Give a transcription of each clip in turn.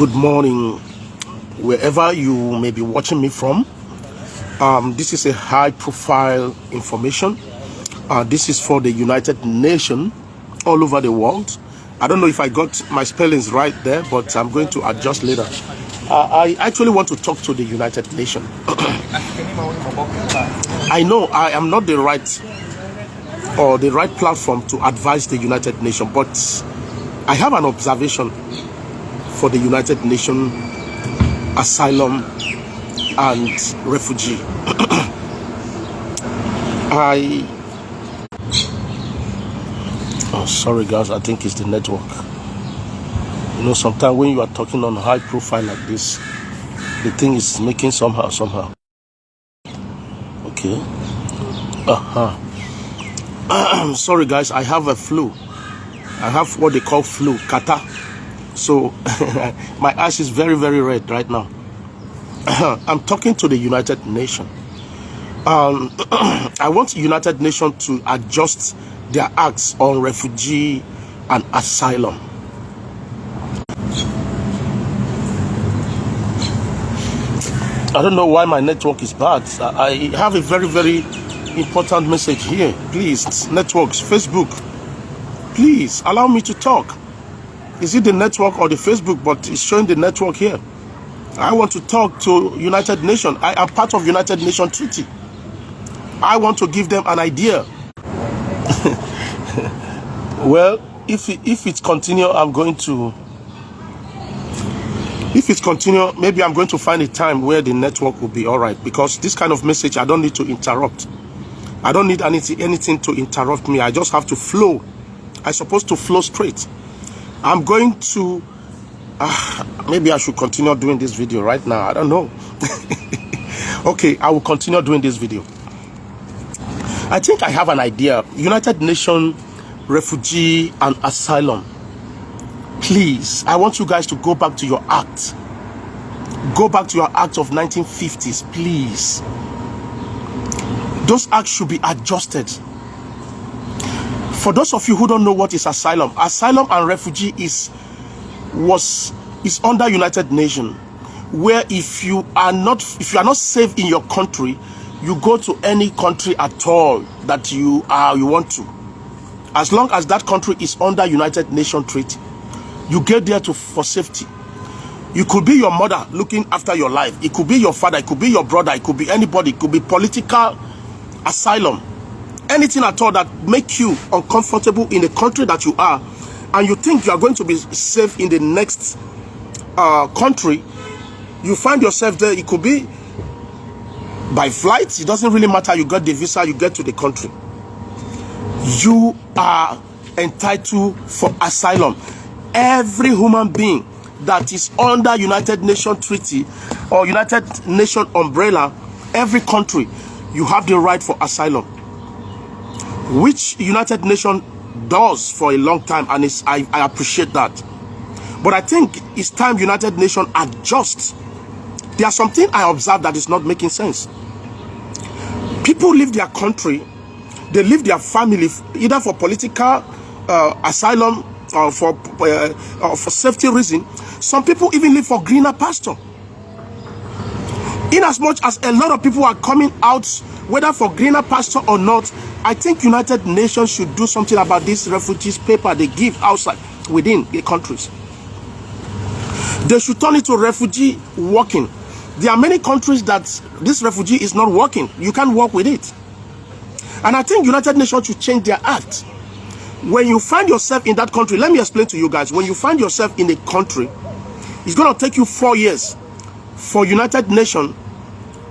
Good morning, wherever you may be watching me from. This is a high-profile information. This is for the United Nations all over the world. I don't know if I got my spellings right there, but I'm going to adjust later. I actually want to talk to the United Nations. I know I am not the right platform to advise the United Nations, but I have an observation for the United Nations asylum and refugee. Sorry guys, I think it's the network. You know, sometimes when you are talking on high profile like this, the thing is making somehow. Okay. Sorry guys, I have a flu. I have what they call flu, catarrh. So my eyes is very, very red right now. I'm talking to the United Nations. I want the United Nations to adjust their acts on refugee and asylum. I don't know why my network is bad. I have a very, very important message here. Please, networks, Facebook, please allow me to talk. Is it the network or the Facebook? But it's showing the network here. I want to talk to United Nations. I am part of United Nations Treaty. I want to give them an idea. Well, if it continue, maybe I'm going to find a time where the network will be all right, because this kind of message, I don't need to interrupt. I don't need anything to interrupt me. I just have to flow. I'm supposed to flow straight. I'm going to, maybe I should continue doing this video right now. I don't know. Okay, I will continue doing this video. I think I have an idea. United Nations refugee and asylum. Please, I want you guys to go back to your act. Go back to your act of 1950s, please. Those acts should be adjusted. For those of you who don't know what is asylum and refugee is under United Nations, where if you are not safe in your country, you go to any country at all that you want to. As long as that country is under United Nations treaty, you get there for safety. You could be your mother looking after your life. It could be your father. It could be your brother. It could be anybody. It could be political asylum. Anything at all that make you uncomfortable in the country that you are, and you think you are going to be safe in the next country, you find yourself there. It could be by flight. It doesn't really matter. You got the visa, you get to the country. You are entitled for asylum. Every human being that is under United Nations treaty or United Nations umbrella, every country, you have the right for asylum, which United Nations does for a long time, and I appreciate that. But I think it's time United Nations adjusts. There's something I observed that is not making sense. People leave their country, they leave their family, either for political asylum or for safety reason. Some people even live for greener pasture. In as much as a lot of people are coming out, whether for greener pasture or not, I think United Nations should do something about this refugees paper they give outside within the countries. They should turn it to refugee working. There are many countries that this refugee is not working. You can't work with it. And I think United Nations should change their act. When you find yourself in that country, let me explain to you guys. When you find yourself in a country, it's going to take you 4 years for United Nations,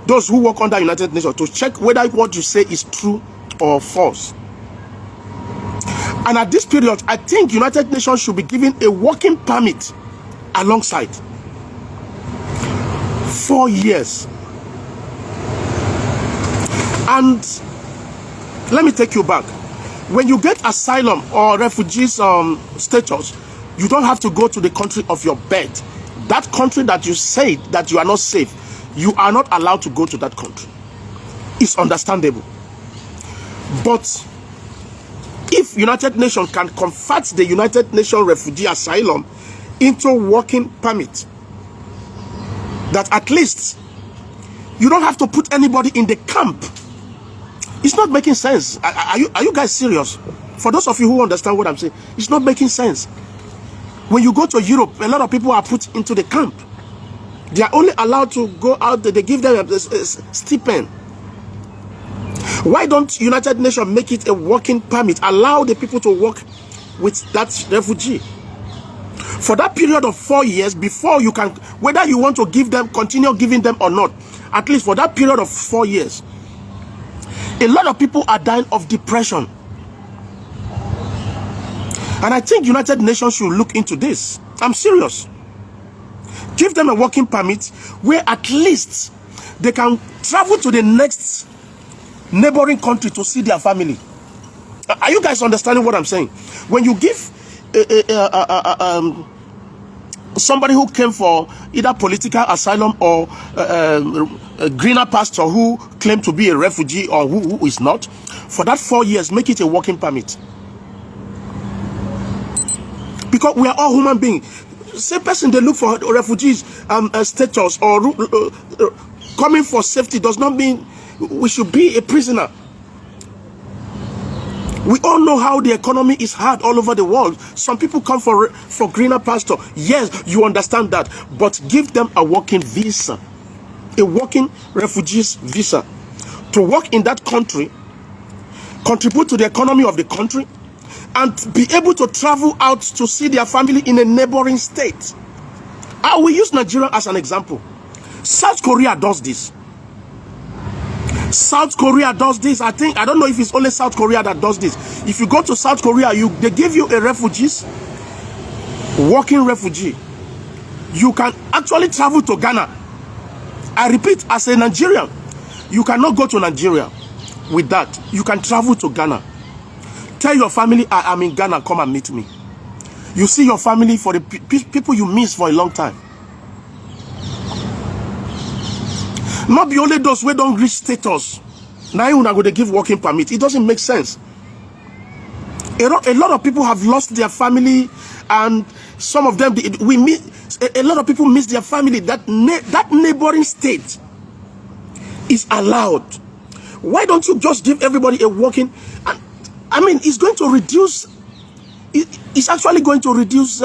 those who work under United Nations, to check whether what you say is true or false. And at this period, I think United Nations should be given a working permit alongside. 4 years. And let me take you back. When you get asylum or refugees status, you don't have to go to the country of your birth. That country that you say that you are not safe, you are not allowed to go to that country. It's understandable. But if United Nations can convert the United Nations refugee asylum into working permit, that at least you don't have to put anybody in the camp. It's not making sense. Are you guys serious? For those of you who understand what I'm saying, it's not making sense. When you go to Europe, a lot of people are put into the camp. They are only allowed to go out. They give them a stipend. Why don't United Nations make it a working permit? Allow the people to work with that refugee for that period of 4 years before you can, whether you want to give them, continue giving them or not, at least for that period of 4 years. A lot of people are dying of depression. And I think United Nations should look into this. I'm serious. Give them a working permit where at least they can travel to the next neighboring country to see their family. Are you guys understanding what I'm saying? When you give somebody who came for either political asylum or a greener pastor who claimed to be a refugee or who is not, for that 4 years, make it a working permit. Because we are all human beings. Same person, they look for refugees status or coming for safety does not mean we should be a prisoner. We all know how the economy is hard all over the world. Some people come for greener pasture. Yes, you understand that. But give them a working visa. A working refugees visa. To work in that country, contribute to the economy of the country, and be able to travel out to see their family in a neighboring state. I will use Nigeria as an example. South Korea does this. South Korea does this. I don't know if it's only South Korea that does this. If you go to South Korea, they give you a refugees, working refugee. You can actually travel to Ghana. I repeat, as a Nigerian, you cannot go to Nigeria with that. You can travel to Ghana. Tell your family, I'm in Ghana, come and meet me. You see your family for the people you miss for a long time. Not be only those who don't reach status. Now you're not going to give working permit. It doesn't make sense. A lot of people have lost their family, and some of them, a lot of people miss their family. That neighboring state is allowed. Why don't you just give everybody a working? I mean, it's going to reduce. It's actually going to reduce.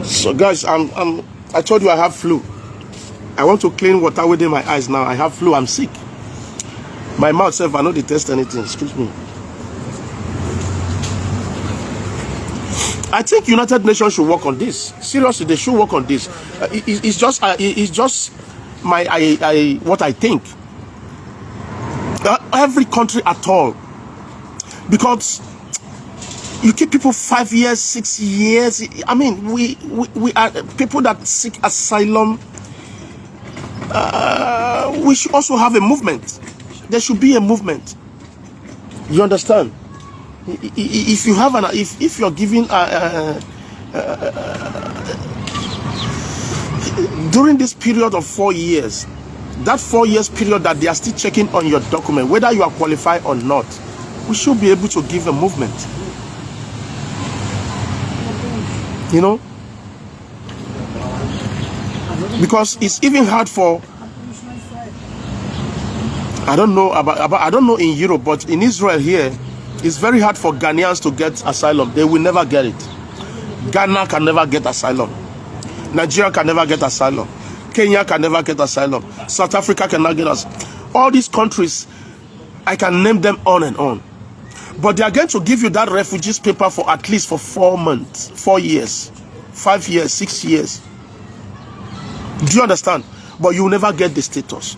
So guys, I told you I have flu. I want to clean water within my eyes now. I have flu. I'm sick. My mouth self, I know they test anything. Excuse me. I think United Nations should work on this. Seriously, they should work on this. It's just what I think. Every country at all, because you keep people 5 years, 6 years. I mean, we are people that seek asylum. We should also have a movement. There should be a movement. You understand? If you have if you're giving during this period of 4 years, that 4 years period that they are still checking on your document, whether you are qualified or not, we should be able to give a movement. You know, because it's even hard for, I don't know in Europe, but in Israel here, it's very hard for Ghanaians to get asylum. They will never get it. Ghana can never get asylum. Nigeria can never get asylum. Kenya can never get asylum. South Africa cannot get us. All these countries, I can name them on and on. But they are going to give you that refugees paper for at least for 4 months, 4 years, 5 years, 6 years. Do you understand? But you will never get the status.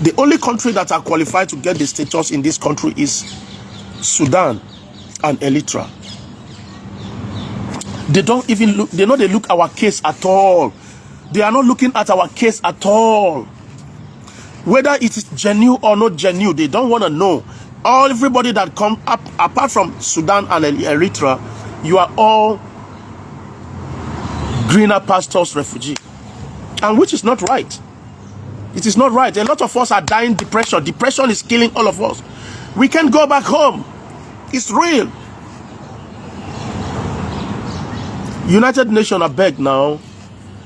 The only country that are qualified to get the status in this country is Sudan and Eritrea. They don't even look, they look our case at all. They are not looking at our case at all. Whether it is genuine or not genuine, they don't want to know. Everybody that come up, apart from Sudan and Eritrea, you are all greener pastures refugee. And which is not right. It is not right. A lot of us are dying depression. Depression is killing all of us. We can't go back home. It's real. United Nations, I beg now.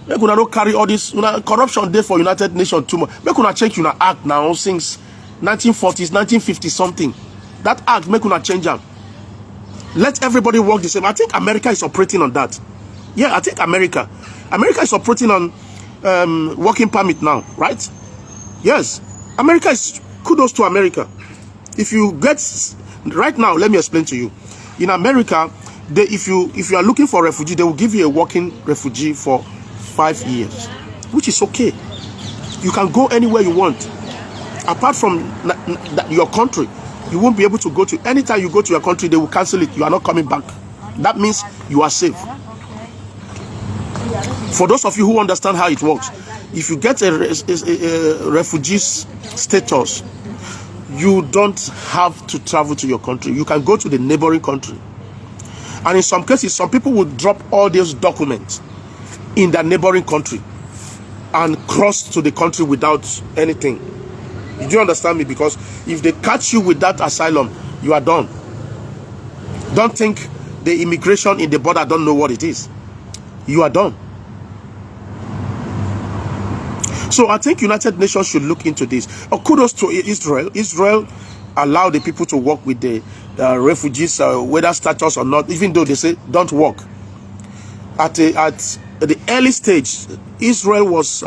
Make una don't carry all this corruption there for United Nations too much. Make una change una act now since 1940s, 1950 something. That act make una change them. Let everybody work the same. I think America is operating on that. Yeah, I think America is operating on working permit now, right? Yes, America is, kudos to America. If you get right now, let me explain to you. In America, if you are looking for a refugee, they will give you a working refugee for 5 years, which is okay. You can go anywhere you want. Apart from your country, you won't be able to go to, anytime you go to your country, they will cancel it. You are not coming back. That means you are safe. For those of you who understand how it works, if you get a refugee status, you don't have to travel to your country. You can go to the neighboring country. And in some cases, some people will drop all those documents in their neighboring country and cross to the country without anything. Do you understand me? Because if they catch you with that asylum, you are done. Don't think the immigration in the border don't know what it is. You are done. So I think United Nations should look into this. Kudos to Israel. Israel allowed the people to work with the refugees, whether status or not, even though they say don't work. At the early stage, Israel was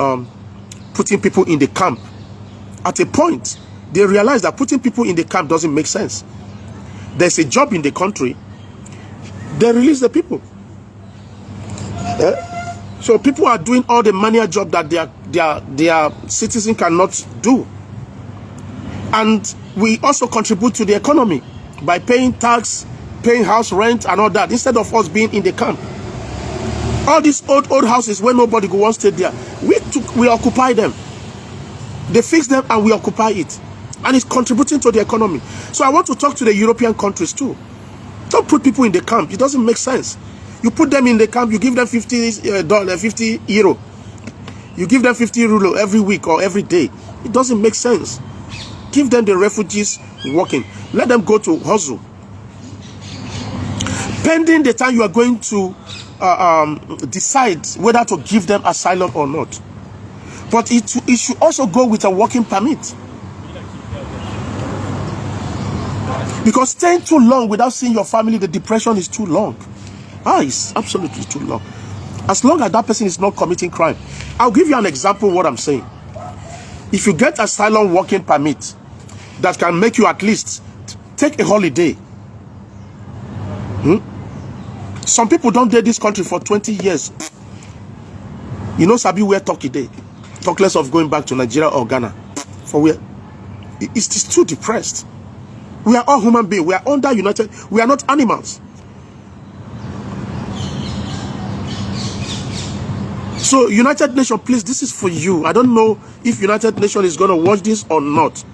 putting people in the camp. At a point, they realized that putting people in the camp doesn't make sense. There's a job in the country. They release the people. So people are doing all the manual job that their citizens cannot do. And we also contribute to the economy by paying tax, paying house rent and all that, instead of us being in the camp. All these old houses where nobody go and stay there, we occupy them. They fix them and we occupy it. And it's contributing to the economy. So I want to talk to the European countries too. Don't put people in the camp. It doesn't make sense. You put them in the camp, you give them $50. You give them 50 euro every week or every day. It doesn't make sense. Give them the refugees working. Let them go to hustle. Pending the time you are going to decide whether to give them asylum or not. But it should also go with a working permit. Because staying too long without seeing your family, the depression is too long. It's absolutely too long. As long as that person is not committing crime. I'll give you an example of what I'm saying. If you get asylum working permit that can make you at least take a holiday. Some people don't date this country for 20 years. You know, Sabi, where Turkey day? Talk less of going back to Nigeria or Ghana. For where? It's too depressed. We are all human beings. We are under United. We are not animals. So United Nations, please, this is for you. I don't know if United Nations is going to watch this or not.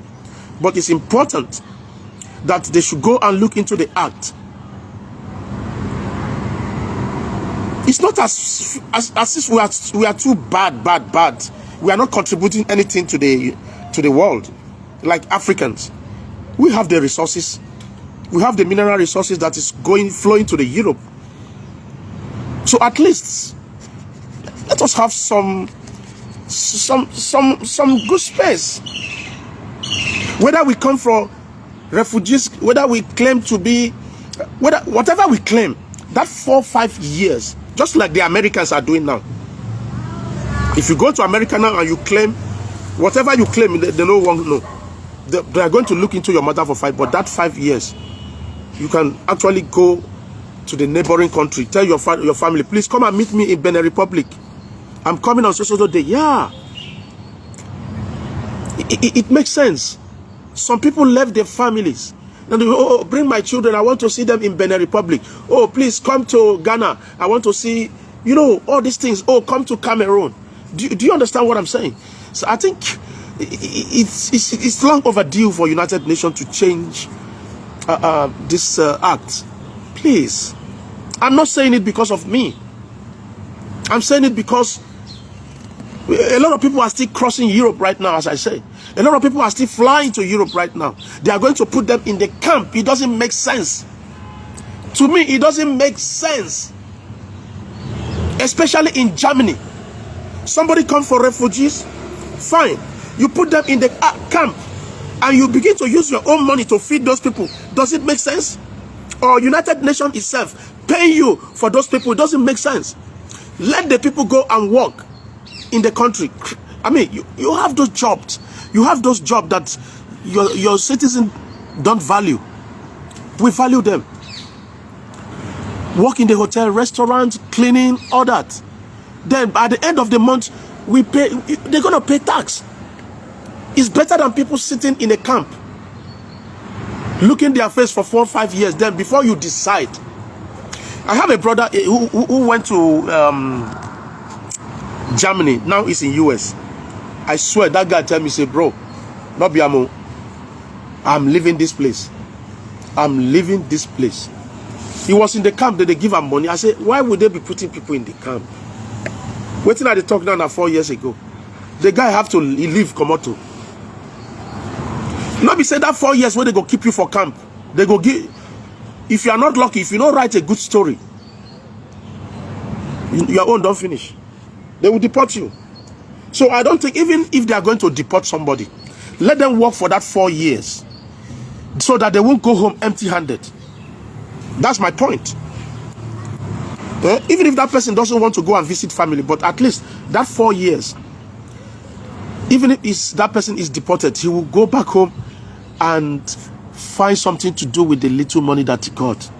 But it's important that they should go and look into the act. It's not as if we are too bad. We are not contributing anything to the world. Like Africans. We have the resources. We have the mineral resources that is flowing to the Europe. So at least let us have some good space. Whether we come from refugees, whether we claim to be, whatever we claim, that 4 or 5 years, just like the Americans are doing now. If you go to America now and you claim, whatever you claim, they no one know. They are going to look into your matter for 5, but that 5 years, you can actually go to the neighboring country, tell your family, please come and meet me in Benin Republic. I'm coming on so day. Yeah. It makes sense. Some people left their families. And they go, bring my children. I want to see them in Benin Republic. Oh, please come to Ghana. I want to see, all these things. Oh, come to Cameroon. Do you understand what I'm saying? So I think it's long overdue for United Nations to change this act. Please. I'm not saying it because of me. I'm saying it because a lot of people are still crossing Europe right now, as I say. A lot of people are still flying to Europe right now. They are going to put them in the camp. It doesn't make sense. To me, it doesn't make sense. especially in Germany. Somebody come for refugees, fine. You put them in the camp and you begin to use your own money to feed those people. Does it make sense? Or United Nations itself paying you for those people? It doesn't make sense. Let the people go and work in the country. I mean, you have those jobs. You have those jobs that your citizens don't value. We value them. Work in the hotel, restaurant, cleaning, all that. Then by the end of the month, we pay. They're gonna pay tax. It's better than people sitting in a camp, looking their face for 4 or 5 years. Then before you decide. I have a brother who went to Germany. Now he's in US. I swear that guy tell me, say, bro, not Biamo, I'm leaving this place. I'm leaving this place. He was in the camp that they give him money. I said, why would they be putting people in the camp? Waiting at the talk now 4 years ago. The guy have to leave Komoto. Not be said that 4 years where they go keep you for camp. They go give. If you are not lucky, if you don't write a good story, your own don't finish. They will deport you. So I don't think, even if they are going to deport somebody, let them work for that 4 years so that they won't go home empty-handed. That's my point. Even if that person doesn't want to go and visit family, but at least that 4 years, even if that person is deported, he will go back home and find something to do with the little money that he got.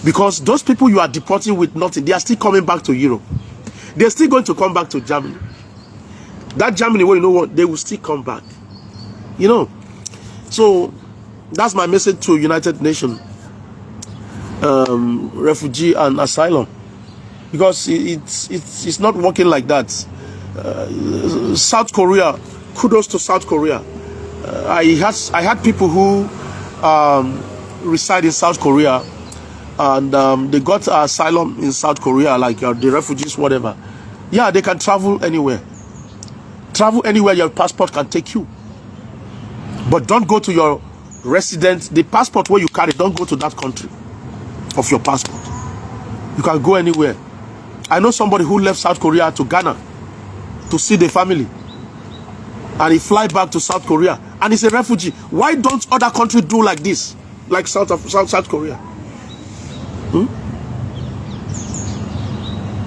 Because those people you are deporting with nothing, they are still coming back to Europe. They're still going to come back to Germany. That Germany, well, you know what, they will still come back. You know. So that's my message to United Nations, refugee and asylum, because it's not working like that. South Korea, kudos to South Korea. I had people who reside in South Korea, and they got asylum in South Korea, like the refugees, whatever. Yeah, they can travel anywhere. Travel anywhere your passport can take you. But don't go to your residence. The passport where you carry, don't go to that country of your passport. You can go anywhere. I know somebody who left South Korea to Ghana to see the family, and he fly back to South Korea, and he's a refugee. Why don't other countries do like this, like South Korea?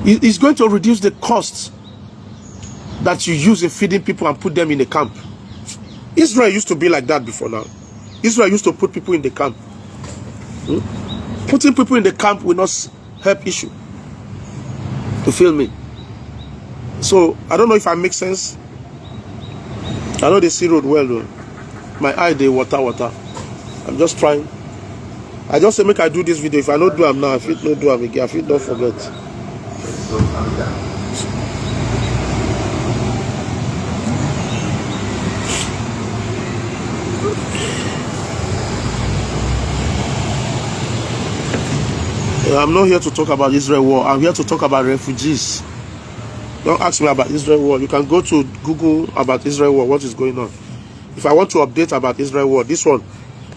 It's going to reduce the costs that you use in feeding people and put them in a camp. Israel used to be like that before now. Israel used to put people in the camp. Putting people in the camp will not help issue. You feel me? So I don't know if I make sense. I know they see road well though. My eye they water. I'm just trying. I just say make I do this video. If I don't do them now, if it not do them again, if it don't forget. I'm not here to talk about Israel war. I'm here to talk about refugees. Don't ask me about Israel war. You can go to Google about Israel war. What is going on? If I want to update about Israel war, this one,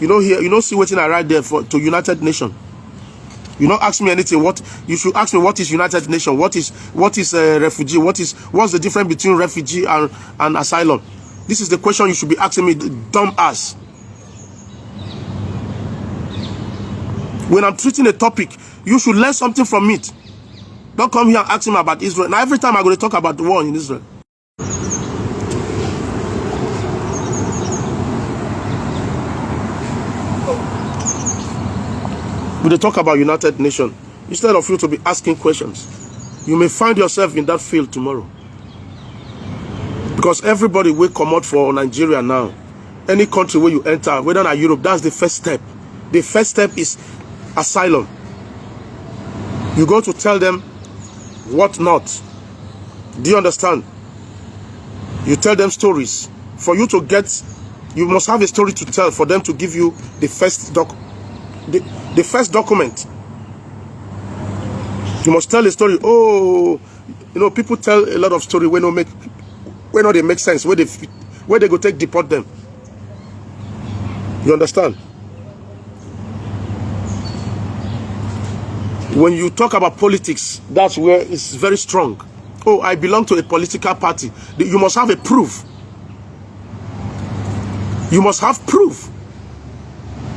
you know here, you know, see what I write there to United Nations. You don't ask me anything. What you should ask me, what is United Nations? What is a refugee? What's the difference between refugee and asylum? This is the question you should be asking me, dumb ass. When I'm treating a topic, you should learn something from it. Don't come here and ask him about Israel. Now every time I'm going to talk about the war in Israel. When they talk about United Nations, instead of you to be asking questions, you may find yourself in that field tomorrow. Because everybody will come out for Nigeria now. Any country where you enter, whether in Europe, that's the first step. The first step is asylum. You go to tell them what not. Do you understand? You tell them stories. For you to get, you must have a story to tell for them to give you the first the first document. You must tell a story. Oh, you know, people tell a lot of story when they make sense, where they go take deport them. You understand? When you talk about politics, that's where it's very strong. Oh, I belong to a political party. You must have a proof. You must have proof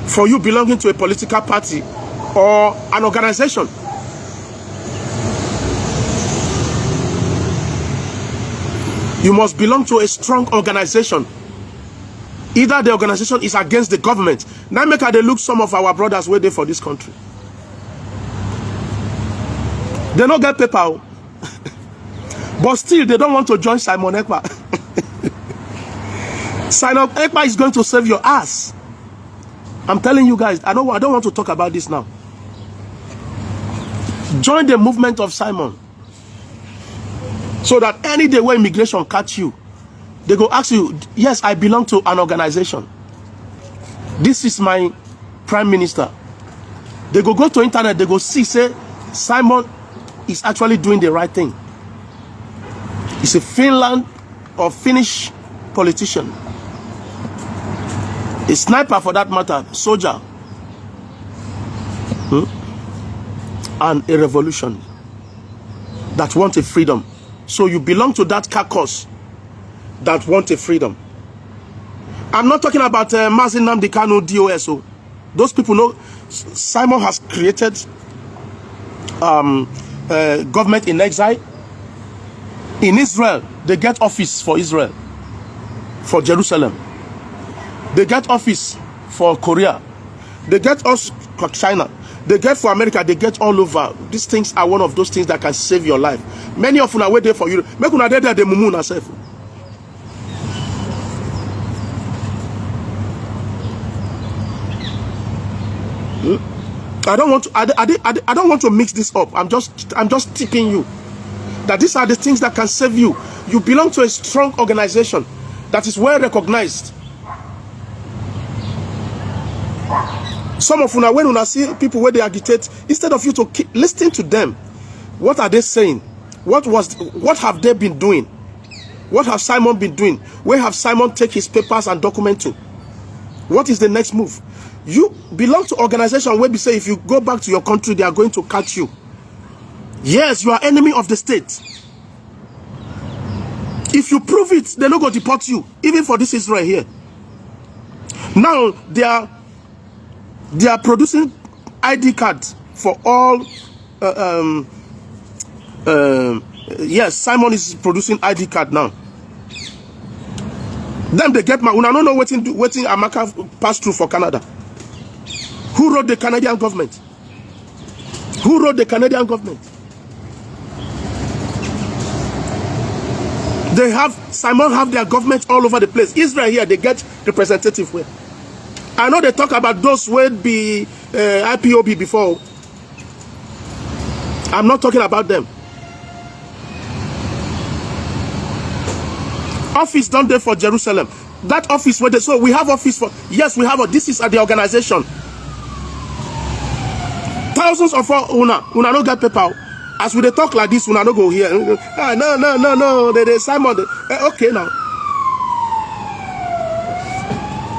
for you belonging to a political party or an organization. You must belong to a strong organization. Either the organization is against the government. Now make they look some of our brothers waiting for this country. They don't get paper. But still, they don't want to join Simon Ekpa. Simon Ekpa is going to save your ass. I'm telling you guys, I don't want to talk about this now. Join the movement of Simon. So that any day when immigration catch you, they go ask you, yes, I belong to an organization. This is my prime minister. They go to internet, they go see, say, Simon is actually doing the right thing. He's a Finland or Finnish politician. A sniper for that matter, soldier. And a revolution that want a freedom. So you belong to that caucus that want a freedom. I'm not talking about Mazi Nnamdi Kanu DOS. Those people know Simon has created government in exile. In Israel, they get office for Israel, for Jerusalem. They get office for Korea. They get us for China. They get for America. They get all over. These things are one of those things that can save your life. Many of you are waiting for you. Make una there the mumu na self. I don't want to mix this up. I'm just tipping you that these are the things that can save you. You belong to a strong organization that is well recognized. Some of you now, when you see people where they agitate, instead of you to keep listening to them, what are they saying? What have they been doing? What have Simon been doing? Where have Simon take his papers and document to? What is the next move? You belong to organization where we say if you go back to your country, they are going to catch you. Yes, you are enemy of the state. If you prove it, they're not going to deport you, even for this Israel here. Now they are producing ID cards for all. Yes, Simon is producing ID card now. Then they get my. I don't know waiting Amaka pass through for Canada. Who wrote the Canadian government? Who wrote the Canadian government? They have Simon have their government all over the place. Israel here, they get representative where. I know they talk about those who would be IPOB before. I'm not talking about them. Office done there for Jerusalem. That office where they, so we have office for, yes, we have a, this is at the organization. Thousands of una no get paper. As we they talk like this, una no go here. No. They Simon. Okay now.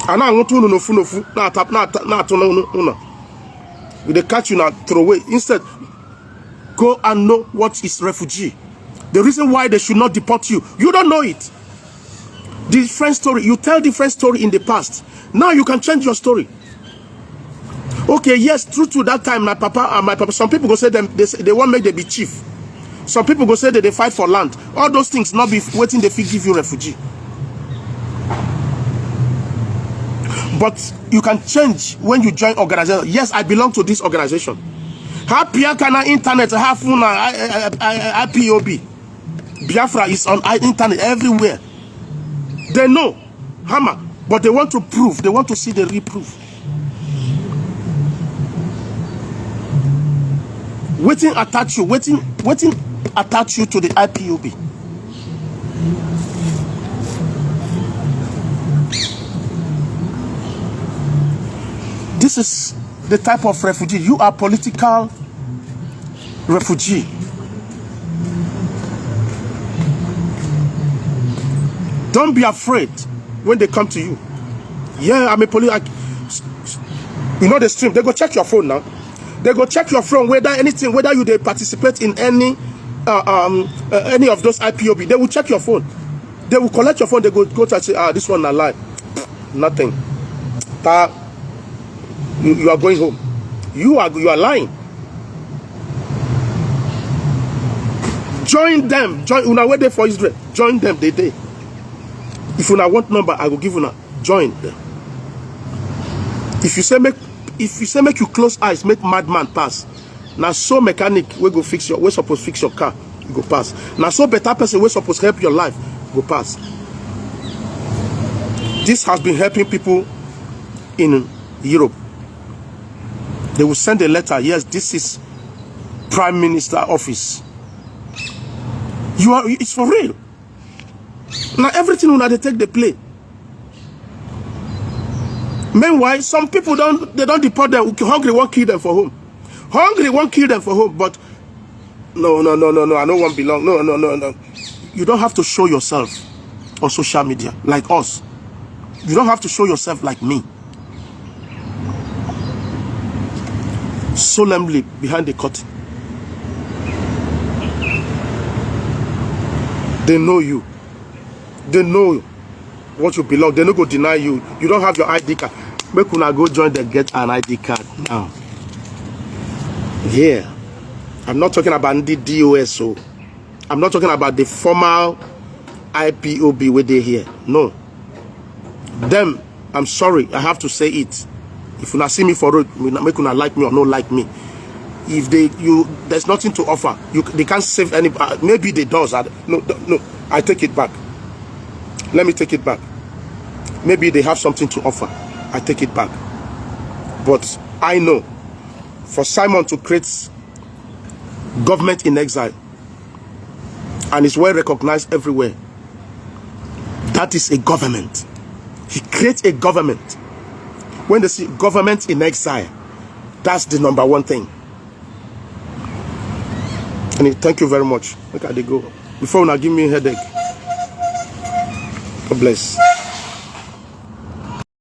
And I want to no fu. Na tap na una. They catch you now throw away. Instead, go and know what is refugee. The reason why they should not deport you. You don't know it. Different story. You tell different story in the past. Now you can change your story. Okay, yes, true to that time, my papa and my papa. Some people go say them they want make them be chief. Some people go say that they fight for land. All those things not be waiting. They give you refugee. But you can change when you join organization. Yes, I belong to this organization. Happy kana internet have IPOB. Biafra is on internet everywhere. They know hammer, but they want to prove. They want to see the reproof. Waiting attach you, waiting attach you to the IPOB. This is the type of refugee. You are political refugee. Don't be afraid when they come to you. Yeah, I'm a police. You know the stream. They go check your phone now. They go check your phone, whether anything, whether you they participate in any of those IPOB. They will check your phone. They will collect your phone. They go to say, this one a lie. Nothing. You are going home. You are lying. Join them. Join una wait there for Israel. Join them. They. If una want number, I will give una. Join them. If you say make you close eyes, make madman pass. Now so mechanic we go fix we supposed fix your car, you go pass. Now so better person we supposed help your life, go pass. This has been helping people in Europe. They will send a letter. Yes, this is Prime Minister office. It's for real. Now everything when they take the play. Meanwhile, some people don't deport them. Hungry won't kill them for home. Hungry won't kill them for home. But no. I don't want belong. No. You don't have to show yourself on social media like us. You don't have to show yourself like me. Solemnly behind the curtain. They know you. They know what you belong. They don't go deny you. You don't have your ID card. Make una go join them, get an ID card now. Yeah. I'm not talking about the DOSO. I'm not talking about the formal IPOB where they here. No. Them, I'm sorry, I have to say it. If you not see me for it, make una like me or not like me. If there's nothing to offer. They can't save any. Maybe they does. No. I take it back. Let me take it back. Maybe they have something to offer. I take it back. But I know for Simon to create government in exile, and it's well recognized everywhere, that is a government. He creates a government. When they see government in exile, that's the number one thing. And thank you very much. Look at they go. Before now give me a headache. God bless.